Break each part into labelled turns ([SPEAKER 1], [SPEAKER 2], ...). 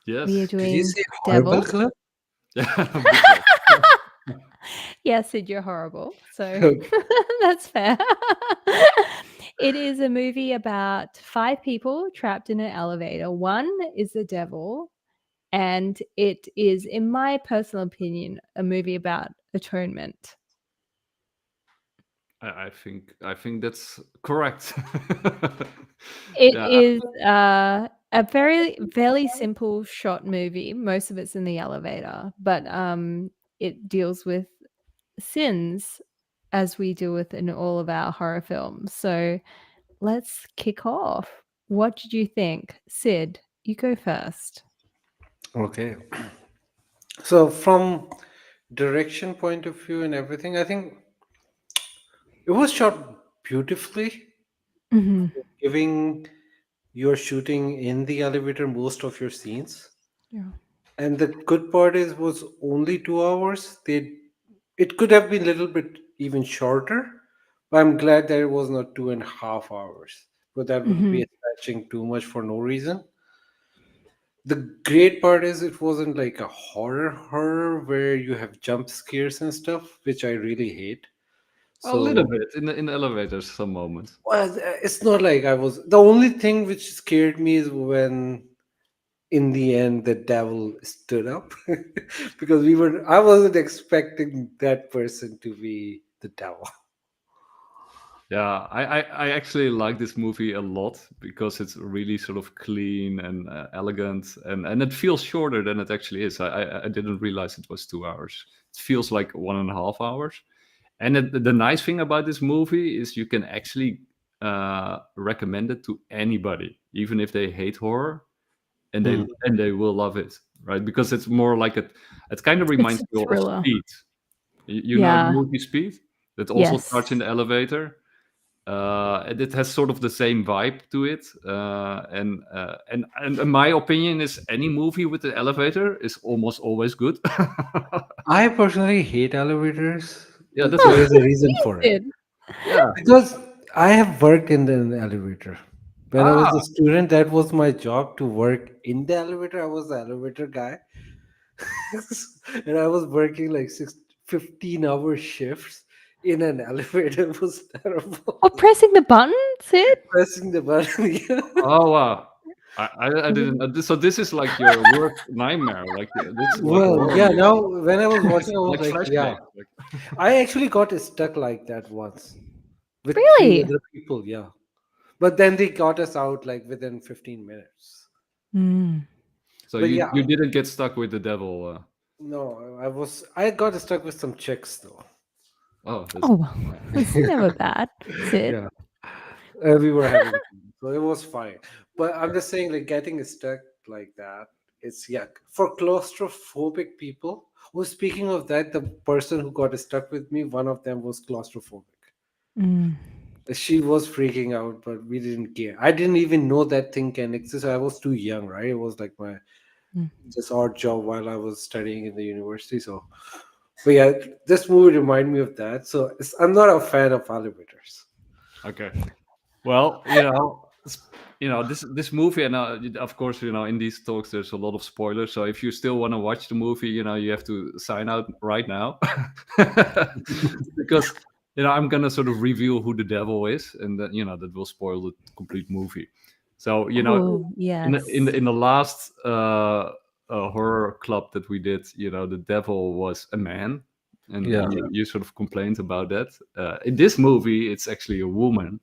[SPEAKER 1] We are
[SPEAKER 2] Yes.
[SPEAKER 3] Did you
[SPEAKER 1] doing
[SPEAKER 3] say horrible
[SPEAKER 1] devil.
[SPEAKER 3] club?
[SPEAKER 2] Yeah. Because,
[SPEAKER 1] Yeah, Sid, you're horrible. So
[SPEAKER 3] Okay.
[SPEAKER 1] that's fair. It is a movie about five people trapped in an elevator. One is the devil, and it is, in my personal opinion, a movie about atonement.
[SPEAKER 2] I think that's correct.
[SPEAKER 1] It
[SPEAKER 2] Yeah.
[SPEAKER 1] is a very, very simple short movie. Most of it's in the elevator, but it deals with sins as we deal with in all of our horror films. So let's kick off. What did you think? Sid, you go first.
[SPEAKER 3] Okay. So from direction point of view and everything, I think it was shot beautifully,
[SPEAKER 1] Hmm.
[SPEAKER 3] giving you're shooting in the elevator most of your scenes.
[SPEAKER 1] Yeah.
[SPEAKER 3] And the good part is was only 2 hours. They it could have been a little bit even shorter, but I'm glad that it was not 2.5 hours. But that would
[SPEAKER 1] Hmm.
[SPEAKER 3] be stretching too much for no reason. The great part is it wasn't like a horror where you have jump scares and stuff, which I really hate.
[SPEAKER 2] A little
[SPEAKER 3] So
[SPEAKER 2] bit in the elevators, some moments.
[SPEAKER 3] well, it's not like I was. The only thing which scared me is when, in the end, the devil stood up, because we were. I wasn't expecting that person to be the devil.
[SPEAKER 2] Yeah, I actually like this movie a lot because it's really sort of clean and elegant, and it feels shorter than it actually is. I didn't realize it was 2 hours. It feels like 1.5 hours. And the nice thing about this movie is you can actually recommend it to anybody, even if they hate horror, and they
[SPEAKER 3] Hmm.
[SPEAKER 2] and they will love it, right? Because it's more like it kind of
[SPEAKER 1] It's
[SPEAKER 2] reminds
[SPEAKER 1] a
[SPEAKER 2] you of
[SPEAKER 1] thriller.
[SPEAKER 2] Speed. You know the
[SPEAKER 1] Yeah.
[SPEAKER 2] movie Speed that also
[SPEAKER 1] Yes.
[SPEAKER 2] starts in the elevator. And it has sort of the same vibe to it. And in my opinion, is any movie with the elevator is almost always good.
[SPEAKER 3] I personally hate elevators.
[SPEAKER 2] Yeah, that's
[SPEAKER 3] There
[SPEAKER 2] why.
[SPEAKER 3] is a reason for it.
[SPEAKER 1] Sid.
[SPEAKER 2] Yeah.
[SPEAKER 3] Because I have worked in an elevator. When I was a
[SPEAKER 2] Ah,
[SPEAKER 3] student, that was my job to work in the elevator. I was the elevator guy. And I was working like 15-hour shifts in an elevator. It was terrible.
[SPEAKER 1] Or pressing the button, Sid?
[SPEAKER 3] Pressing the button. Yeah.
[SPEAKER 2] oh wow. I didn't. So this is like your work nightmare. Like this is like a
[SPEAKER 3] Well,
[SPEAKER 2] horror
[SPEAKER 3] yeah,
[SPEAKER 2] movie.
[SPEAKER 3] now when I was watching, I was
[SPEAKER 2] Like
[SPEAKER 3] like, yeah.
[SPEAKER 2] flashback. Like,
[SPEAKER 3] I actually got stuck like that once with three
[SPEAKER 1] Really?
[SPEAKER 3] other people. Yeah. But then they got us out like within 15 minutes.
[SPEAKER 1] Mm.
[SPEAKER 2] so
[SPEAKER 3] But
[SPEAKER 2] you
[SPEAKER 3] yeah,
[SPEAKER 2] you didn't get stuck with the devil.
[SPEAKER 3] no, I got stuck with some chicks though.
[SPEAKER 2] Oh, that's
[SPEAKER 1] Oh, well, it's never bad, Sid.
[SPEAKER 3] Yeah, we were having fun, so it was fine. But I'm just saying, like getting stuck like that, it's yuck for claustrophobic people. Oh, speaking of that, the person who got stuck with me, one of them was claustrophobic.
[SPEAKER 1] Mm.
[SPEAKER 3] She was freaking out, but we didn't care. I didn't even know that thing can exist. I was too young, right? It was like my
[SPEAKER 1] Mm.
[SPEAKER 3] just odd job while I was studying in the university. So, but yeah, this movie reminded me of that. So I'm not a fan of elevators.
[SPEAKER 2] okay. Well, this movie, and of course, in these talks, there's a lot of spoilers. So if you still want to watch the movie, you have to sign out right now, because I'm gonna sort of reveal who the devil is, and that that will spoil the complete movie. So
[SPEAKER 1] Oh,
[SPEAKER 2] in
[SPEAKER 1] yes.
[SPEAKER 2] the last horror club that we did, the devil was a man, and
[SPEAKER 3] Yeah.
[SPEAKER 2] you sort of complained about that. In this movie, it's actually a woman,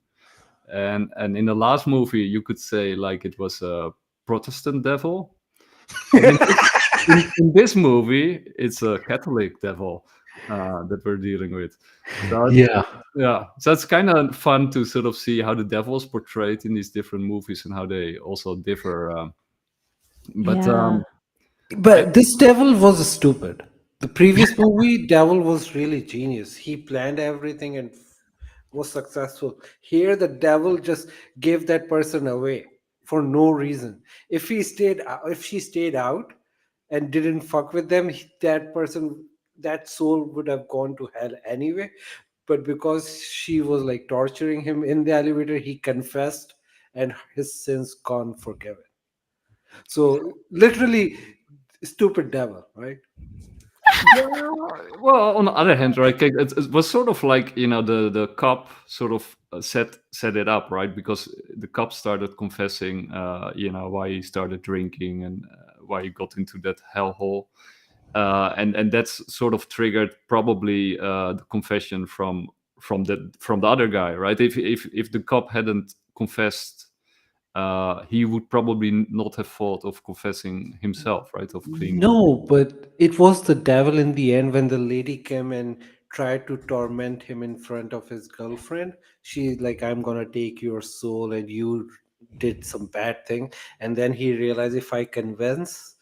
[SPEAKER 2] and in the last movie you could say like it was a Protestant devil, and in this movie it's a Catholic devil that we're dealing with. So
[SPEAKER 3] Yeah.
[SPEAKER 2] yeah, so it's kind of fun to sort of see how the devil is portrayed in these different movies and how they also differ. But
[SPEAKER 1] Yeah.
[SPEAKER 2] I
[SPEAKER 3] But this devil was stupid. The previous movie, devil was really genius. He planned everything and was successful. Here, the devil just gave that person away for no reason. If she stayed out and didn't fuck with them, that person, that soul would have gone to hell anyway. But because she was like torturing him in the elevator, he confessed and his sins gone forgiven. So literally, stupid devil, right?
[SPEAKER 2] Yeah, well, on the other hand, right, it was sort of like, the cop sort of set it up, right? Because the cop started confessing, why he started drinking and why he got into that hellhole, and that's sort of triggered probably the confession from the other guy, right? If the cop hadn't confessed, he would probably not have thought of confessing himself, right? Of cleaning.
[SPEAKER 3] No, but it was the devil in the end when the lady came and tried to torment him in front of his girlfriend. She's like, I'm gonna take your soul and you did some bad thing. And then he realized if I confess,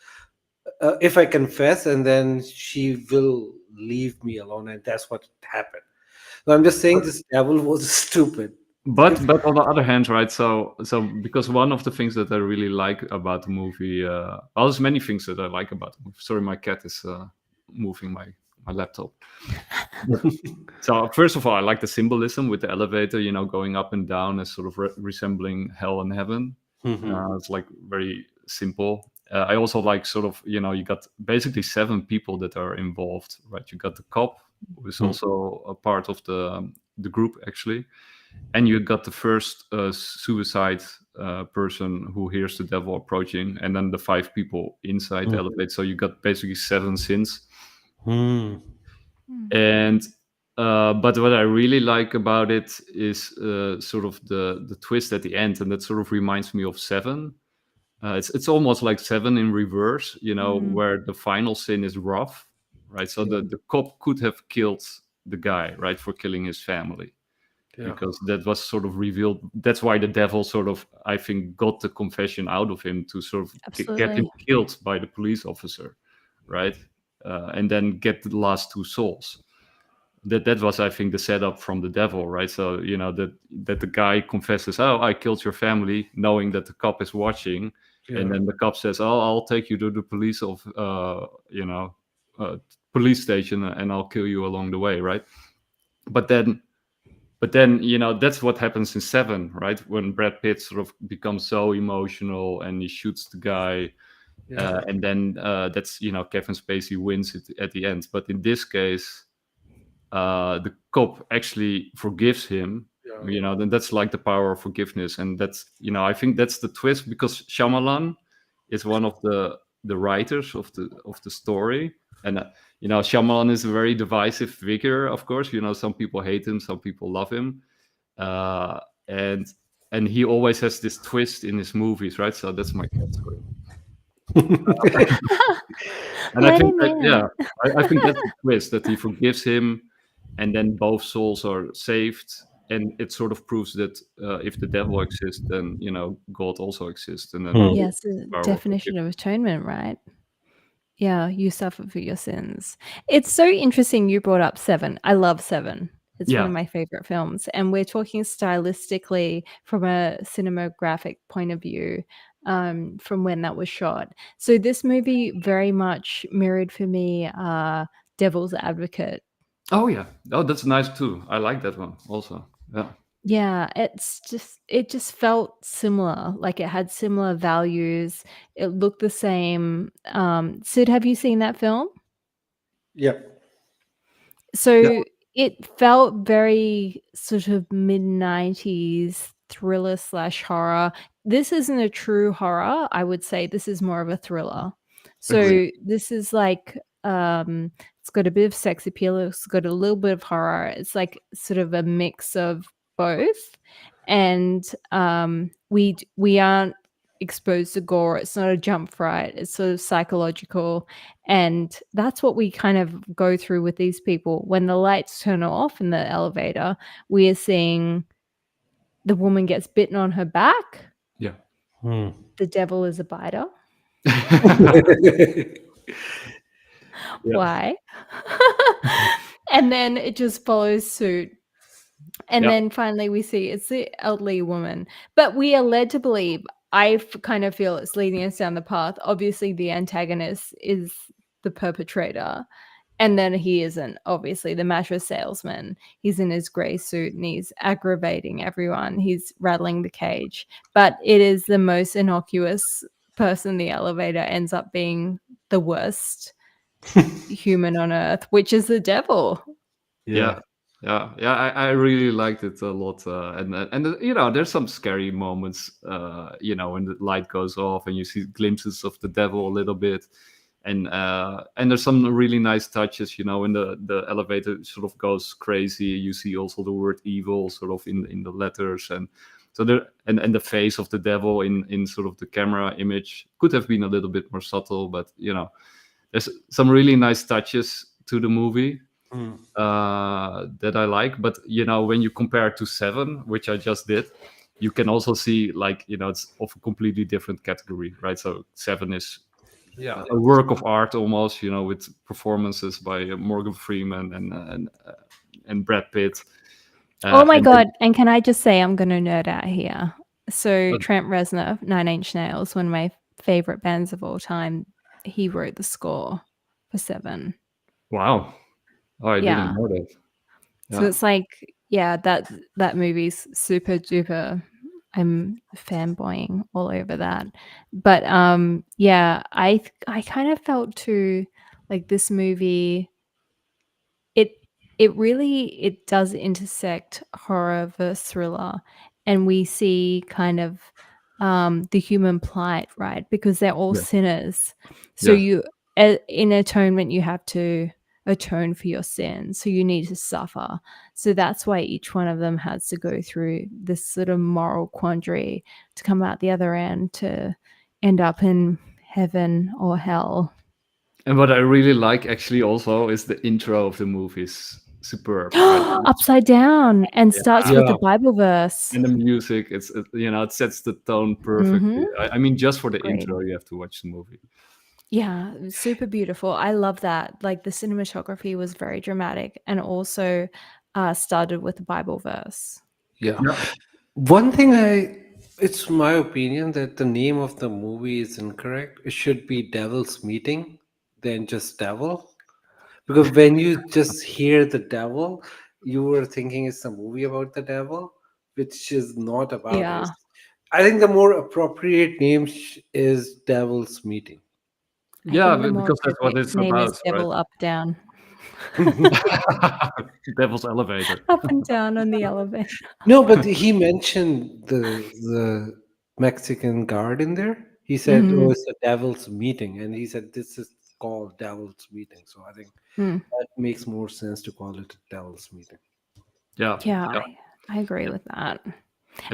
[SPEAKER 3] and then she will leave me alone. And that's what happened. So I'm just saying this devil was stupid.
[SPEAKER 2] But on the other hand, right? So because one of the things that I really like about the movie, well, there's many things that I like about the movie. Sorry, my cat is moving my laptop. So first of all, I like the symbolism with the elevator, going up and down as sort of resembling hell and heaven. It's like very simple. I also like sort of, you got basically 7 people that are involved, right? You got the cop, who is also a part of the group actually, and you got the first suicide person who hears the devil approaching, and then the 5 people inside the elevator. So you got basically 7 sins. And but what I really like about it is sort of the twist at the end, and that sort of reminds me of Seven. It's almost like Seven in reverse, where the final sin is wrath, right? So the cop could have killed the guy, right, for killing his family, because that was sort of revealed. That's why the devil sort of, I think, got the confession out of him to sort of get him killed by the police officer, right? And then get the last 2 souls. That was, I think, the setup from the devil, right? So that the guy confesses, "Oh, I killed your family," knowing that the cop is watching, and then the cop says, "Oh, I'll take you to the police station, and I'll kill you along the way," right? But then that's what happens in Seven, right? When Brad Pitt sort of becomes so emotional and he shoots the guy, and then that's Kevin Spacey wins it at the end. But in this case, the cop actually forgives him. Then that's like the power of forgiveness, and that's I think that's the twist, because Shyamalan is one of the writers of the story, and Shyamalan is a very divisive figure, of course. Some people hate him, some people love him, and he always has this twist in his movies, right? So that's my cat story. And I think I think that's the twist, that he forgives him, and then both souls are saved, and it sort of proves that if the devil exists, then God also exists, and then
[SPEAKER 1] Yes, the definition of atonement, right? Yeah, you suffer for your sins. It's so interesting you brought up Seven. I love Seven. It's one of my favorite films, and we're talking stylistically from a cinematographic point of view, from when that was shot. So this movie very much mirrored for me Devil's Advocate.
[SPEAKER 2] Oh yeah, that's nice too. I like that one also.
[SPEAKER 1] Yeah, it just felt similar. Like it had similar values. It looked the same. Sid, have you seen that film?
[SPEAKER 3] Yep.
[SPEAKER 1] So it felt very sort of mid-90s thriller / horror. This isn't a true horror. I would say this is more of a thriller. So
[SPEAKER 2] Agreed.
[SPEAKER 1] this is like it's got a bit of sex appeal, it's got a little bit of horror. It's like sort of a mix of both. And we aren't exposed to gore. It's not a jump fright. It's sort of psychological. And that's what we kind of go through with these people. When the lights turn off in the elevator, we are seeing the woman gets bitten on her back.
[SPEAKER 2] Yeah.
[SPEAKER 1] The devil is a biter. Why? And then it just follows suit. And then finally we see it's the elderly woman. But we are led to believe, I kind of feel it's leading us down the path. Obviously, the antagonist is the perpetrator. And then he isn't, obviously, the mattress salesman. He's in his grey suit and he's aggravating everyone. He's rattling the cage. But it is the most innocuous person in the elevator ends up being the worst human on earth, which is the devil.
[SPEAKER 2] Yeah, yeah. I really liked it a lot, and you know, there's some scary moments, you know, when the light goes off and you see glimpses of the devil a little bit, and there's some really nice touches, you know, when the elevator sort of goes crazy. You see also the word evil sort of in the letters, and so there, and the face of the devil in sort of the camera image could have been a little bit more subtle, but you know, there's some really nice touches to the movie that I like. But you know, when you compare it to Seven, which I just did, you can also see, like, you know, it's of a completely different category, right? So Seven is a work of art almost, you know, with performances by Morgan Freeman and Brad Pitt.
[SPEAKER 1] Oh my
[SPEAKER 2] and
[SPEAKER 1] God. And can I just say, I'm going to nerd out here. So
[SPEAKER 2] But-
[SPEAKER 1] Trent Reznor, Nine Inch Nails, one of my favorite bands of all time, he wrote the score for Seven.
[SPEAKER 2] wow, oh, I
[SPEAKER 1] Yeah.
[SPEAKER 2] didn't know that.
[SPEAKER 1] So
[SPEAKER 2] Yeah.
[SPEAKER 1] it's like, yeah, that movie's super duper. I'm fanboying all over that. But yeah, I kind of felt too like this movie, it really, it does intersect horror versus thriller, and we see kind of the human plight, right? Because they're all
[SPEAKER 2] Yeah.
[SPEAKER 1] sinners. So
[SPEAKER 2] Yes.
[SPEAKER 1] you in atonement, you have to atone for your sins, so you need to suffer. So that's why each one of them has to go through this sort of moral quandary to come out the other end to end up in heaven or hell.
[SPEAKER 2] And what I really like actually also is the intro of the movie is superb, right?
[SPEAKER 1] Upside down, and starts with
[SPEAKER 3] Yeah.
[SPEAKER 1] a Bible verse.
[SPEAKER 2] And the music, you know, it sets the tone perfectly. I mean, just for the
[SPEAKER 1] Agreed.
[SPEAKER 2] intro, you have to watch the movie.
[SPEAKER 1] Yeah, it was super beautiful. I love that. Like the cinematography was very dramatic, and also started with a Bible verse.
[SPEAKER 3] Yeah.
[SPEAKER 2] Yeah.
[SPEAKER 3] One thing it's my opinion that the name of the movie is incorrect. It should be Devil's Meeting than just Devil. Because when you just hear the devil, you were thinking it's a movie about the devil, which is not about it.
[SPEAKER 1] Yeah.
[SPEAKER 3] I think the more appropriate name is Devil's Meeting.
[SPEAKER 1] I
[SPEAKER 2] Yeah,
[SPEAKER 1] think the more
[SPEAKER 2] because that's what
[SPEAKER 1] appropriate
[SPEAKER 2] it's
[SPEAKER 1] name is
[SPEAKER 2] about,
[SPEAKER 1] Devil Up Down.
[SPEAKER 2] right? Devil's Elevator.
[SPEAKER 1] Up and down on the elevator.
[SPEAKER 3] No, but he mentioned the Mexican guard in there. He said, "Oh, it's a devil's meeting," and he said, "This is called devil's meeting." So I think
[SPEAKER 1] Mm.
[SPEAKER 3] that makes more sense to call it a devil's meeting.
[SPEAKER 2] Yeah.
[SPEAKER 1] Yeah,
[SPEAKER 2] Yeah.
[SPEAKER 1] I agree with that.
[SPEAKER 2] I
[SPEAKER 1] And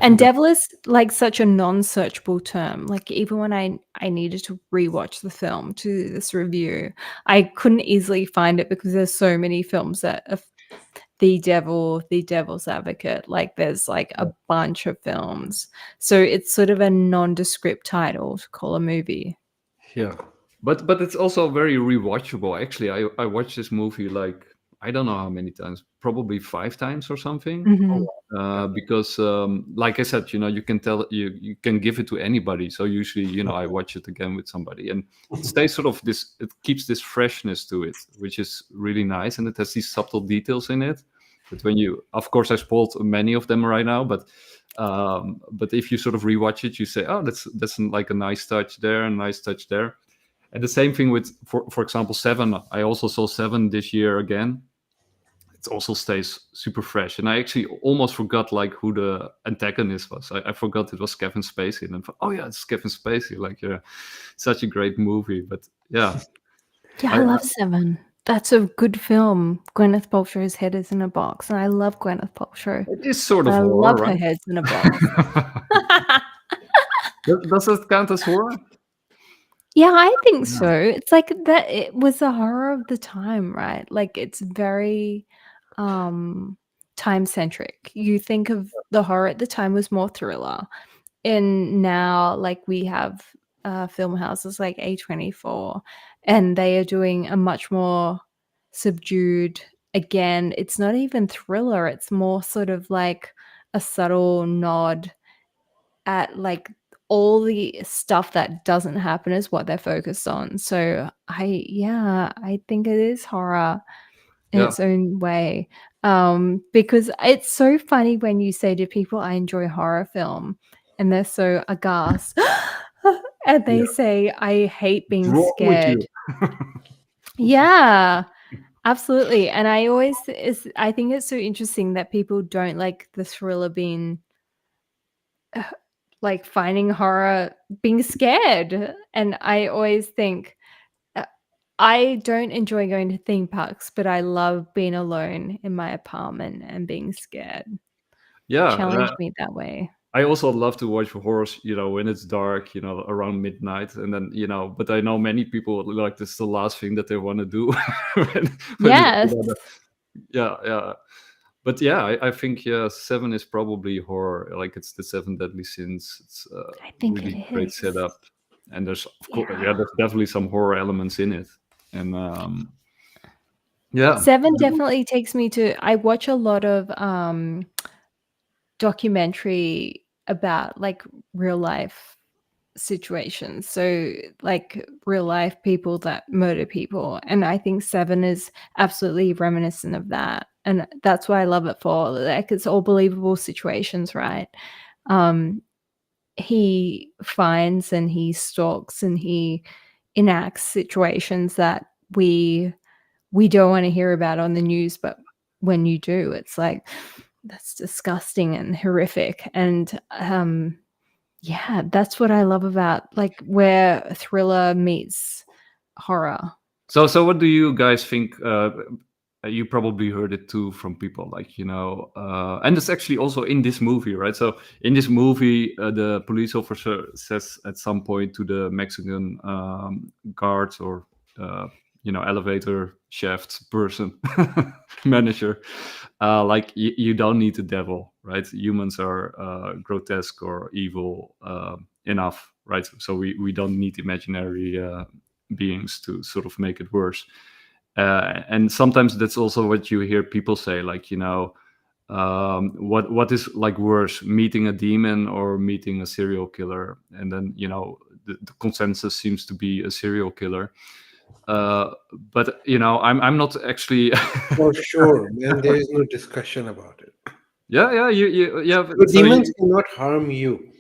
[SPEAKER 2] think that-
[SPEAKER 1] devil is like such a non-searchable term. Like even when I needed to rewatch the film to do this review, I couldn't easily find it because there's so many films that are the devil, the devil's advocate. Like there's like a bunch of films. So it's sort of a nondescript title to call a movie.
[SPEAKER 3] Yeah.
[SPEAKER 2] But it's also very rewatchable. Actually, I watched this movie like, I don't know how many times, probably 5 times or something.
[SPEAKER 1] Mhm.
[SPEAKER 2] Because like I said, you know, you can tell, you can give it to anybody. So usually, you know, I watch it again with somebody, and it stays sort of this, it keeps this freshness to it, which is really nice, and it has these subtle details in it. But when you, of course, I spoiled many of them right now, but if you sort of rewatch it, you say, oh, that's like a nice touch there, a nice touch there. And the same thing with, for example, Seven. I also saw Seven this year again. It also stays super fresh, and I actually almost forgot like who the antagonist was. I forgot it was Kevin Spacey, and then oh yeah, it's Kevin Spacey. Like, yeah, such a great movie. But yeah,
[SPEAKER 1] Yeah, I love Seven. That's a good film. Gwyneth Paltrow's head is in a box, and I love Gwyneth Paltrow.
[SPEAKER 2] it is sort of
[SPEAKER 1] I
[SPEAKER 2] horror,
[SPEAKER 1] love her
[SPEAKER 2] right?
[SPEAKER 1] heads in a box.
[SPEAKER 2] Does it count as horror?
[SPEAKER 1] Yeah, I think so. It's like that it was a horror of the time, right? Like it's very time centric. You think of the horror at the time was more thriller. And now like we have film houses like A24, and they are doing a much more subdued, again, it's not even thriller, it's more sort of like a subtle nod at like all the stuff that doesn't happen is what they're focused on. So I think it is horror in
[SPEAKER 2] Yeah.
[SPEAKER 1] its own way. Because it's so funny when you say to people, I enjoy horror film, and they're so aghast. And they say, I hate being
[SPEAKER 2] Wrong with you?
[SPEAKER 1] scared. Yeah, absolutely. And I think it's so interesting that people don't like the thrill of being like finding horror, being scared. And I always think I don't enjoy going to theme parks, but I love being alone in my apartment and being scared.
[SPEAKER 2] Yeah,
[SPEAKER 1] Challenge me that way.
[SPEAKER 2] I also love to watch horrors, when it's dark, around midnight, and then, but I know many people like this is the last thing that they want to do. when
[SPEAKER 1] Yes.
[SPEAKER 2] Yeah. But yeah, I think 7 is probably horror. Like it's the 7 deadly sins. It's
[SPEAKER 1] I think
[SPEAKER 2] really
[SPEAKER 1] it
[SPEAKER 2] great
[SPEAKER 1] is.
[SPEAKER 2] setup, and there's of course,
[SPEAKER 1] Yeah.
[SPEAKER 2] there's definitely some horror elements in it, and yeah,
[SPEAKER 1] 7 definitely takes me to. I watch a lot of documentary about like real life situations. So like real life people that murder people. And I think 7 is absolutely reminiscent of that. And that's why I love it for. Like it's all believable situations, right? He finds and he stalks and he enacts situations that we don't want to hear about on the news, but when you do, it's like that's disgusting and horrific. And yeah, that's what I love about like where thriller meets horror.
[SPEAKER 2] So what do you guys think? You probably heard it too from people, like and it's actually also in this movie, right? So in this movie, the police officer says at some point to the Mexican guard or elevator shaft person, manager, like you don't need the devil, right? Humans are grotesque or evil enough, right? So we don't need imaginary beings to sort of make it worse. And sometimes that's also what you hear people say, like what is like worse, meeting a demon or meeting a serial killer? And then the consensus seems to be a serial killer. But I'm not actually
[SPEAKER 3] For sure, man. There is no discussion about it.
[SPEAKER 2] yeah
[SPEAKER 3] The
[SPEAKER 2] so
[SPEAKER 3] demons cannot harm you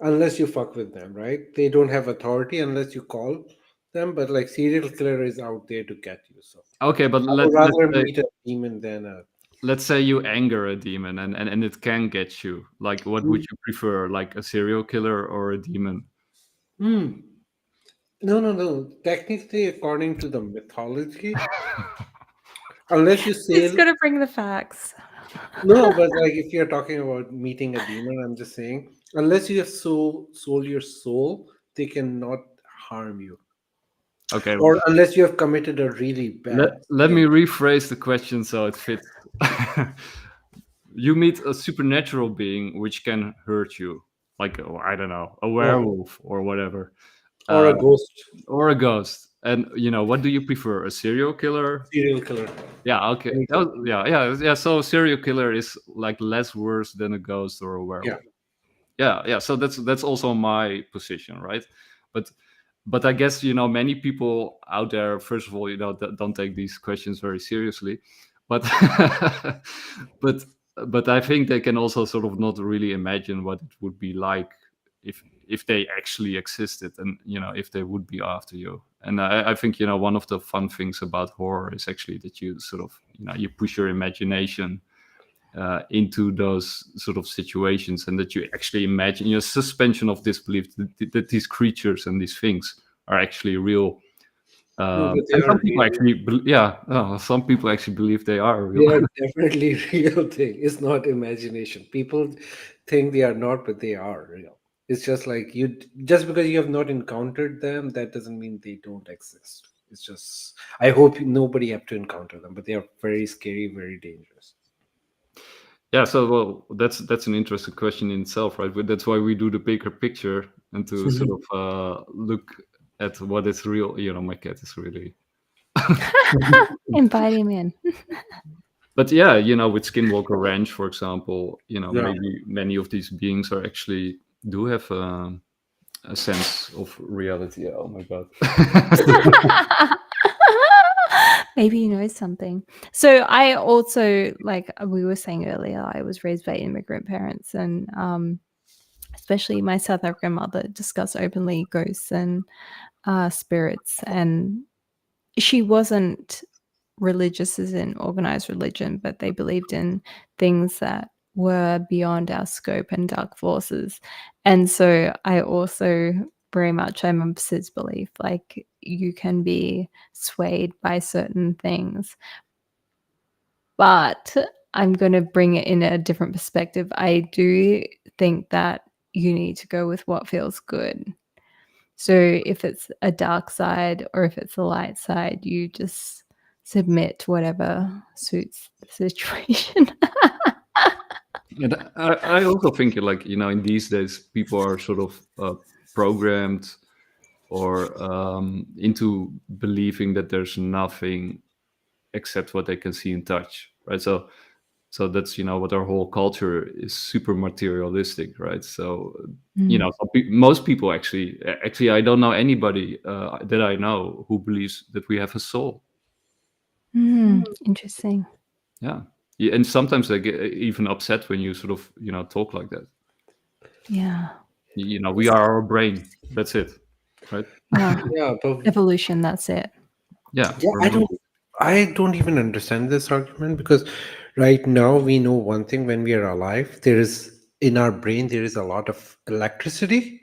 [SPEAKER 3] unless you fuck with them, right? They don't have authority unless you call them. But like serial killer is out there to get you. So
[SPEAKER 2] okay, but
[SPEAKER 3] I would rather meet a demon than a.
[SPEAKER 2] let's say you anger a demon and it can get you. Like, what would you prefer, like a serial killer or a demon?
[SPEAKER 3] No. Technically, according to the mythology, unless you
[SPEAKER 1] It's
[SPEAKER 3] sail.
[SPEAKER 1] gonna bring the facts.
[SPEAKER 3] No, but like if you're talking about meeting a demon, I'm just saying, unless you have sold your soul, they cannot harm you.
[SPEAKER 2] Okay.
[SPEAKER 3] Or unless you have committed a really bad
[SPEAKER 2] Let me
[SPEAKER 3] sin.
[SPEAKER 2] rephrase the question so it fits. You meet a supernatural being which can hurt you, like I don't know, a werewolf or whatever,
[SPEAKER 3] Or a ghost.
[SPEAKER 2] or a ghost. And what do you prefer, a serial killer?
[SPEAKER 3] Serial killer.
[SPEAKER 2] Yeah. Okay. Yeah. So serial killer is like less worse than a ghost or a werewolf. Yeah. So that's also my position, right? But I guess many people out there, first of all, don't take these questions very seriously, but but I think they can also sort of not really imagine what it would be like if they actually existed, and if they would be after you. And I think one of the fun things about horror is actually that you sort of you push your imagination into those sort of situations, and that you actually imagine suspension of disbelief that these creatures and these things are actually real. And some people actually, some people actually believe they are real.
[SPEAKER 3] They are definitely real thing. It's not imagination. People think they are not, but they are real. It's just like just because you have not encountered them, that doesn't mean they don't exist. It's just I hope nobody have to encounter them, but they are very scary, very dangerous.
[SPEAKER 2] Yeah, so well, that's an interesting question in itself, right? But that's why we do the bigger picture and to sort of look at what is real. My cat is really.
[SPEAKER 1] Invite him in.
[SPEAKER 2] But yeah, with Skinwalker Ranch, for example, maybe many of these beings are actually do have a sense of reality. Oh my god.
[SPEAKER 1] Maybe he knows something. So I also, like we were saying earlier, I was raised by immigrant parents, and especially my South African mother, discuss openly ghosts and spirits. And she wasn't religious as in organized religion, but they believed in things that were beyond our scope and dark forces. And so I also very much, I'm of Sid's belief, like you can be swayed by certain things. But I'm going to bring it in a different perspective. I do think that you need to go with what feels good. So if it's a dark side or if it's a light side, you just submit to whatever suits the situation.
[SPEAKER 2] And I also think, like, in these days, people are sort of programmed or into believing that there's nothing except what they can see and touch, right? So that's what our whole culture is, super materialistic, right? So most people actually I don't know anybody that I know who believes that we have a soul.
[SPEAKER 1] Interesting.
[SPEAKER 2] Yeah, and sometimes they get even upset when you sort of talk like that.
[SPEAKER 1] Yeah.
[SPEAKER 2] We are our brain. That's it, right?
[SPEAKER 1] Yeah.
[SPEAKER 3] Yeah, but
[SPEAKER 1] Evolution, that's it.
[SPEAKER 2] Yeah.
[SPEAKER 3] I don't even understand this argument, because right now we know one thing: when we are alive, there is in our brain there is a lot of electricity,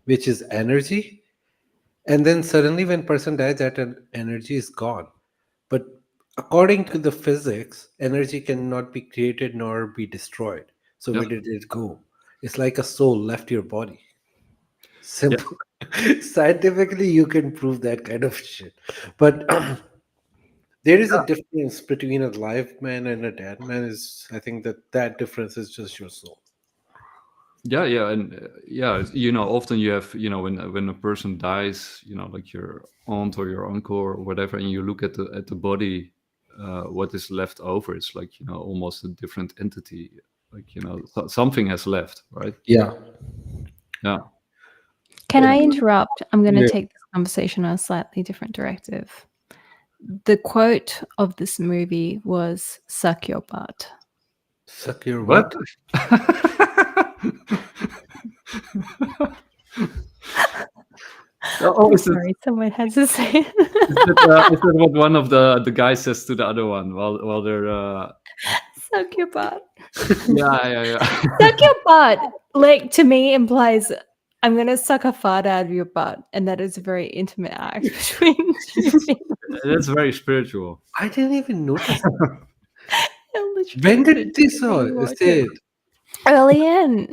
[SPEAKER 3] which is energy, and then suddenly when person dies, that energy is gone. But according to the physics, energy cannot be created nor be destroyed. So
[SPEAKER 2] Yeah.
[SPEAKER 3] where did it go? It's like a soul left your body. Simple. Scientifically, you can prove that kind of shit. But there is a difference between a live man and a dead man. Is I think that difference is just your soul.
[SPEAKER 2] Yeah, and often you have, when a person dies, like your aunt or your uncle or whatever, and you look at the body, what is left over, it's like almost a different entity, like something has left, right?
[SPEAKER 3] Yeah.
[SPEAKER 2] Yeah.
[SPEAKER 1] Can I interrupt? I'm going to
[SPEAKER 3] Yeah.
[SPEAKER 1] take this conversation on a slightly different directive. The quote of this movie was "suck your butt."
[SPEAKER 3] Suck your
[SPEAKER 2] What?
[SPEAKER 1] I'm sorry, someone has to say it.
[SPEAKER 2] Is that what one of the guys says to the other one while they're
[SPEAKER 1] Suck your butt.
[SPEAKER 2] yeah.
[SPEAKER 1] Suck your butt, like, to me implies I'm gonna suck a fart out of your butt, and that is a very intimate act between two people.
[SPEAKER 2] That's very spiritual.
[SPEAKER 3] I didn't even notice that.
[SPEAKER 1] It literally
[SPEAKER 3] When
[SPEAKER 1] could
[SPEAKER 3] did this
[SPEAKER 1] be
[SPEAKER 3] all?
[SPEAKER 1] watching.
[SPEAKER 3] Say it.
[SPEAKER 1] Early in.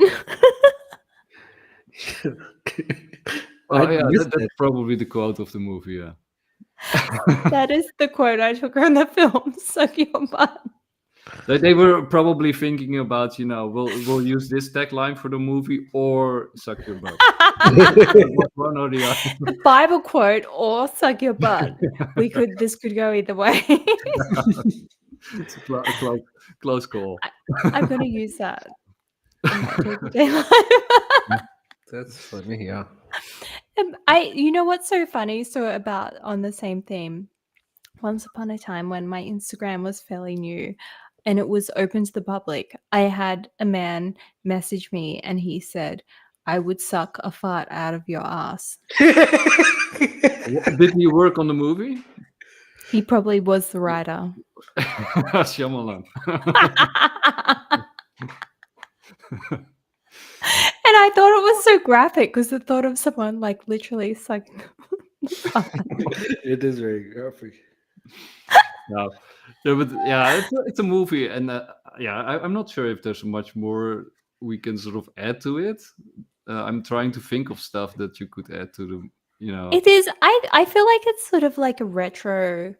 [SPEAKER 2] Oh yeah,
[SPEAKER 3] missed
[SPEAKER 2] that's probably the quote of the movie. Yeah.
[SPEAKER 1] That is the quote I took from the film. Suck your butt.
[SPEAKER 2] They were probably thinking about, we'll use this tagline for the movie or suck your butt. One or the other.
[SPEAKER 1] Bible quote or suck your butt. This could go either way.
[SPEAKER 2] It's a close call.
[SPEAKER 1] I'm gonna use that in my day-to-day life.
[SPEAKER 3] That's funny, yeah.
[SPEAKER 1] You know what's so funny? So about on the same theme, once upon a time when my Instagram was fairly new and it was open to the public, I had a man message me and he said, "I would suck a fart out of your ass."
[SPEAKER 2] Did he work on the movie?
[SPEAKER 1] He probably was the writer.
[SPEAKER 2] Shyamalan.
[SPEAKER 1] And I thought it was so graphic because the thought of someone like literally sucking.
[SPEAKER 3] It is very graphic.
[SPEAKER 2] No. Yeah, but yeah, it's a movie, and I'm not sure if there's much more we can sort of add to it. I'm trying to think of stuff that you could add to the,
[SPEAKER 1] It is. I feel like it's sort of like a retro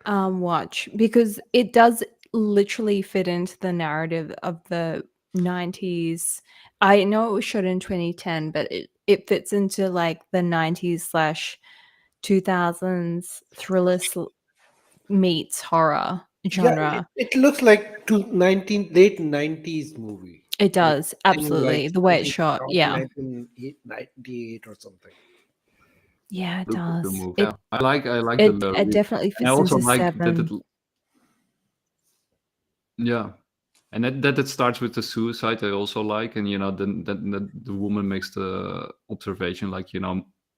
[SPEAKER 1] watch because it does literally fit into the narrative of the 90s. I know it was shot in 2010, but it fits into like the 90s / 2000s thriller meets horror genre.
[SPEAKER 3] Yeah, it looks like late 90s movie.
[SPEAKER 1] It does,
[SPEAKER 3] Something
[SPEAKER 1] absolutely.
[SPEAKER 3] like
[SPEAKER 1] The way it's
[SPEAKER 3] something
[SPEAKER 1] shot,
[SPEAKER 3] shot in
[SPEAKER 1] yeah.
[SPEAKER 3] 1998 or something.
[SPEAKER 1] Yeah, it
[SPEAKER 2] look at the
[SPEAKER 1] does.
[SPEAKER 2] movie. Yeah, I like
[SPEAKER 1] It definitely
[SPEAKER 2] I
[SPEAKER 1] fits
[SPEAKER 2] also
[SPEAKER 1] into
[SPEAKER 2] like that
[SPEAKER 1] Seven.
[SPEAKER 2] yeah, And that it starts with the suicide, I also like. And then the woman makes the observation, like,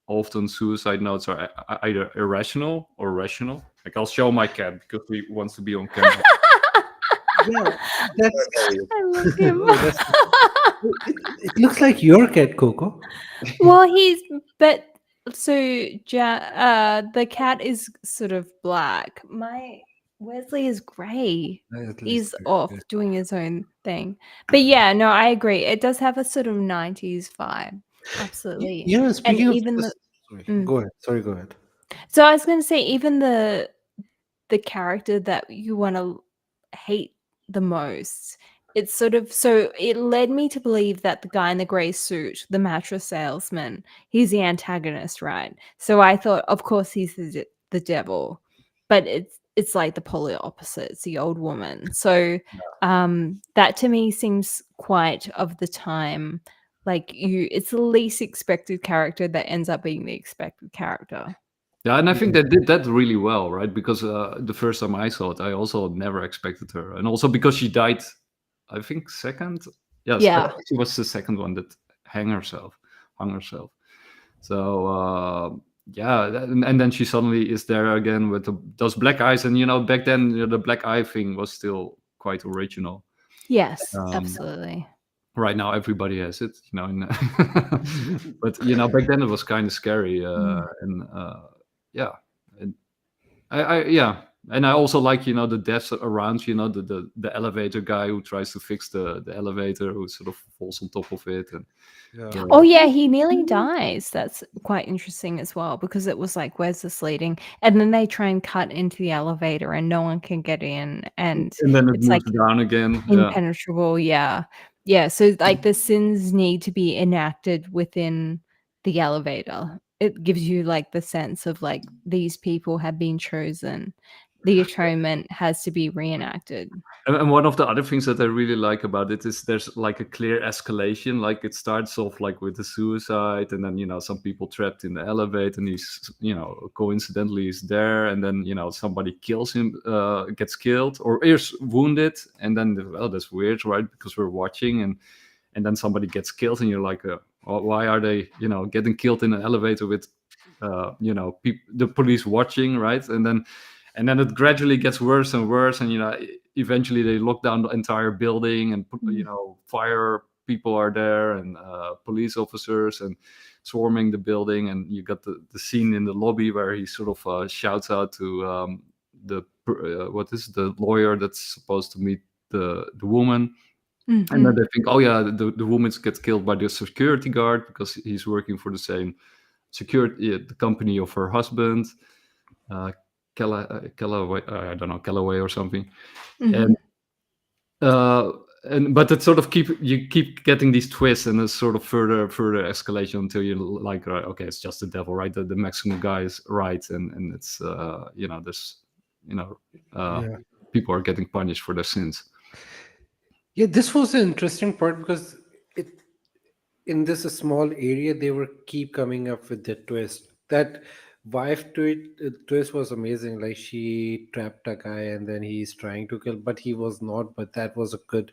[SPEAKER 2] often suicide notes are either irrational or rational. Like, I'll show my cat because he wants to be on camera.
[SPEAKER 3] Yeah, that's
[SPEAKER 1] I love him.
[SPEAKER 3] oh, that's it looks like your cat, Coco.
[SPEAKER 1] Well, the cat is sort of black. My Wesley is gray.
[SPEAKER 3] At
[SPEAKER 1] He's
[SPEAKER 3] least,
[SPEAKER 1] off
[SPEAKER 3] yeah.
[SPEAKER 1] doing his own thing. But yeah, no, I agree. It does have a sort of 90s vibe. Absolutely.
[SPEAKER 3] Yeah,
[SPEAKER 1] And
[SPEAKER 3] speaking of
[SPEAKER 1] even
[SPEAKER 3] this, sorry,
[SPEAKER 1] Mm.
[SPEAKER 3] go ahead. Sorry, go ahead.
[SPEAKER 1] So I was going to say, even the character that you want to hate the most, it's sort of, so it led me to believe that the guy in the gray suit, the mattress salesman, he's the antagonist, right? So I thought, of course, he's the devil, but it's like the polar opposite. It's the old woman. So that to me seems quite of the time, like it's the least expected character that ends up being the expected character.
[SPEAKER 2] Yeah, and I think they did that really well, right? Because the first time I saw it, I also never expected her, and also because she died, I think second. Yes,
[SPEAKER 1] Yeah.
[SPEAKER 2] she was the second one that hung herself. So and then she suddenly is there again with those black eyes, and back then the black eye thing was still quite original.
[SPEAKER 1] Yes, absolutely.
[SPEAKER 2] Right now everybody has it, but back then it was kind of scary, and yeah, and and I also like the deaths around, the elevator guy who tries to fix the elevator, who sort of falls on top of it, and
[SPEAKER 1] Oh yeah, he nearly dies. That's quite interesting as well, because it was like, where's this leading? And then they try and cut into the elevator and no one can get in, and
[SPEAKER 2] then it
[SPEAKER 1] it's
[SPEAKER 2] moves
[SPEAKER 1] like
[SPEAKER 2] down again.
[SPEAKER 1] impenetrable. Yeah. So like the sins need to be enacted within the elevator. It gives you like the sense of like these people have been chosen. The atonement has to be reenacted.
[SPEAKER 2] And one of the other things that I really like about it is there's like a clear escalation. Like, it starts off like with the suicide, and then some people trapped in the elevator, and he's coincidentally is there, and then somebody kills him, gets killed or is wounded, and then that's weird, right? Because we're watching, and then somebody gets killed, and you're like, why are they getting killed in an elevator with the police watching, right? And then it gradually gets worse and worse, and eventually they lock down the entire building, and fire people are there, and police officers, and swarming the building. And you got the scene in the lobby where he sort of shouts out to what is the lawyer that's supposed to meet the woman. And then they think, oh yeah, the woman gets killed by the security guard because he's working for the same security, the company of her husband, Callaway, I don't know, Callaway or something. But it sort of you keep getting these twists, and there's sort of further escalation until you're like, right, okay, it's just the devil, right? The Mexican guy is right, and it's there's people are getting punished for their sins.
[SPEAKER 3] Yeah, this was an interesting part because in this small area they were keep coming up with the twist. That wife twist was amazing. Like, she trapped a guy and then he's trying to kill, but he was not. But that was a good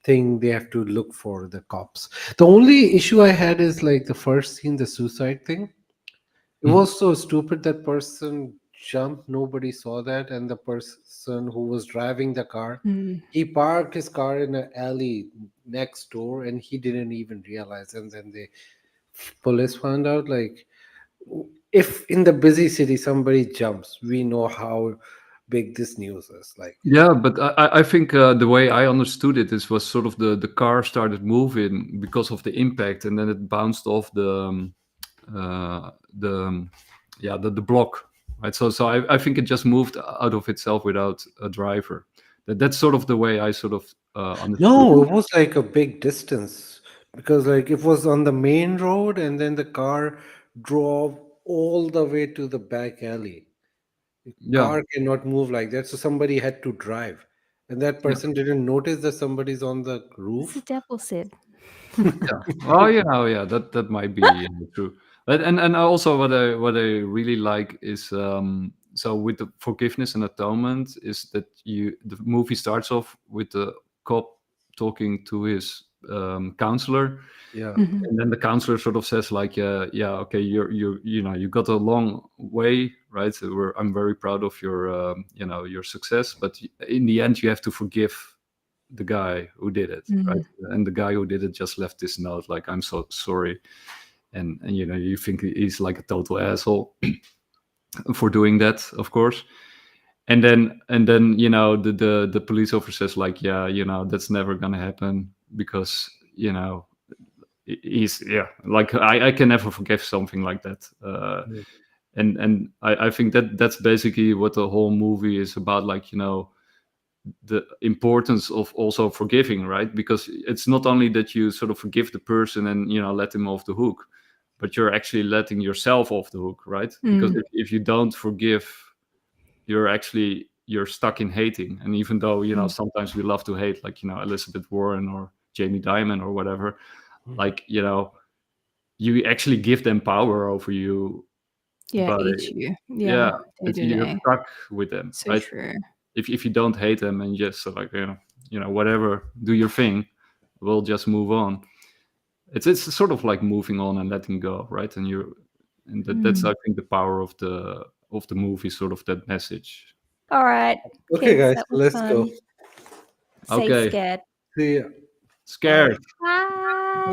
[SPEAKER 3] thing. They have to look for the cops. The only issue I had is like the first scene, the suicide thing. It was so stupid. That person jumped, nobody saw that, and the person who was driving the car, he parked his car in an alley next door, and he didn't even realize. And then the police found out. Like, if in the busy city somebody jumps, we know how big this news is. Like,
[SPEAKER 2] yeah, but I think the way I understood it was sort of the car started moving because of the impact, and then it bounced off the block, right? So I think it just moved out of itself without a driver. That's sort of the way I sort of understood.
[SPEAKER 3] no, it was like a big distance, because like it was on the main road, and then the car drove all the way to the back alley.
[SPEAKER 2] Yeah,
[SPEAKER 3] Car cannot move like that, so somebody had to drive, and that person didn't notice that somebody's on the
[SPEAKER 1] It's the
[SPEAKER 3] roof.
[SPEAKER 1] devil, Sid.
[SPEAKER 2] yeah. Oh yeah, that might be true. But and also what I really like is so with the forgiveness and atonement is that the movie starts off with the cop talking to his counselor,
[SPEAKER 3] Yeah.
[SPEAKER 1] Mhm.
[SPEAKER 2] and then the counselor sort of says like, yeah, okay, you got a long way, right? So I'm very proud of your your success, but in the end you have to forgive the guy who did it, right? And the guy who did it just left this note like, I'm so sorry, and you think he's like a total asshole for doing that, of course. And then the police officer says like, yeah, that's never gonna happen, because he's like, I can never forgive something like that.
[SPEAKER 3] Mm.
[SPEAKER 2] And I think that's basically what the whole movie is about, like, the importance of also forgiving, right? Because it's not only that you sort of forgive the person and let him off the hook, but you're actually letting yourself off the hook, right? Because if you don't forgive, you're stuck in hating. And even though sometimes we love to hate, like Elizabeth Warren or Jamie Dimon or whatever, like you actually give them power over you.
[SPEAKER 1] Yeah,
[SPEAKER 2] But
[SPEAKER 1] each you.
[SPEAKER 2] yeah, you're
[SPEAKER 1] day-to-day.
[SPEAKER 2] stuck with them,
[SPEAKER 1] So
[SPEAKER 2] right?
[SPEAKER 1] true.
[SPEAKER 2] If you don't hate them and just like whatever, do your thing, we'll just move on. It's sort of like moving on and letting go, right? And that's I think the power of the movie, sort of that message.
[SPEAKER 1] All right,
[SPEAKER 3] Okay,
[SPEAKER 1] kids,
[SPEAKER 3] guys,
[SPEAKER 1] that was
[SPEAKER 3] let's
[SPEAKER 1] fun.
[SPEAKER 3] go.
[SPEAKER 1] Stay
[SPEAKER 2] Okay.
[SPEAKER 1] scared.
[SPEAKER 3] See ya.
[SPEAKER 2] Scared.
[SPEAKER 1] Bye.